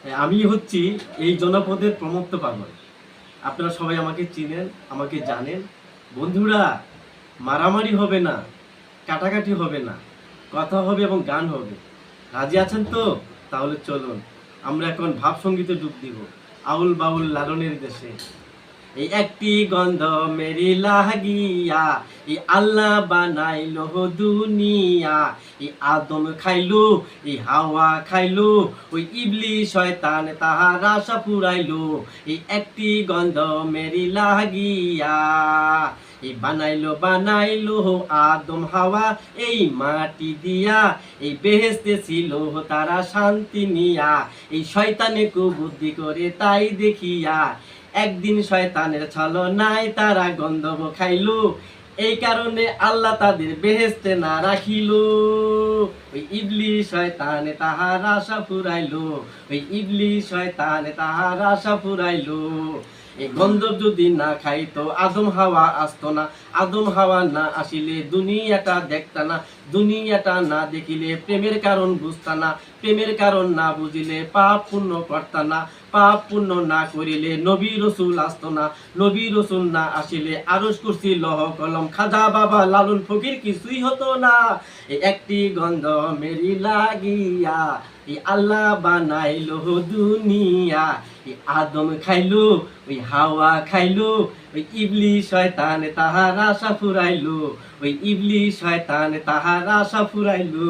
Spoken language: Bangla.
আমি হচ্ছি এই জনপদের প্রমত্ত পাগল। আপনারা সবাই আমাকে চিনেন, আমাকে জানেন। বন্ধুরা, মারামারি হবে না, কাটাকাটি হবে না, কথা হবে এবং গান হবে। রাজি আছেন তো? তাহলে চলুন আমরা এখন ভাব সঙ্গীতে ডুব দিব, আউল বাউল লালনের দেশে। এই একটি গন্ধ মেরি লাগিয়া, এই আল্লাহ বানাইলো দুনিয়া। এই আদম খাইলো, এই হাওয়া খাইলো, ওই ইবলি শয়তান তাহার আশা পুরাইলো। এই একটি গন্ধ মেরি লাগিয়া, এই বানাইলো বানাইলো আদম হাওয়া এই মাটি দিয়া। এই বেহেশতে ছিল তারা শান্তি নিয়া। এই শয়তানে কুবুদ্ধি করে তাই দেখিয়া, একদিন শয়তানের ছলনায় তারা গন্ধব খাইলো। এই কারণে আল্লাহ তাদের বেহেশতে না রাখিল। ওই ইবলি শয়তানে তাহার আশা ফুরাইলো, ওই ইবলি শয়তানে তাহার আশা ফুরাইলো। এই গন্ধব যদি না খাইতো আদম হাওয়া আসতো না। আদম হাওয়া না আসিলে দুনিয়াটা দেখতা না। দুনিয়াটা না দেখিলে প্রেমের কারণ বুঝতা না। প্রেমের কারণ না বুঝিলে পাপ পুণ্য করতা না। পাপ পুণ্য না করিলে নবী রসুল আসতো না। নবী রসুল না আসিলে আরশ কুরসি লহ কলম খাজা বাবা লালন ফকির কিছুই হতো না। এই একটি গন্ধ মেরি লাগিয়া, এই আল্লাহ বানাইলো দুনিয়া। এই আদম খাইলো, ওই হাওয়া খাইলো, ওই ইবলি শয়তান তাহার আশা ফুরাইলো। ওই ইবলি শয়তান তাহার আশা ফুরাইলো।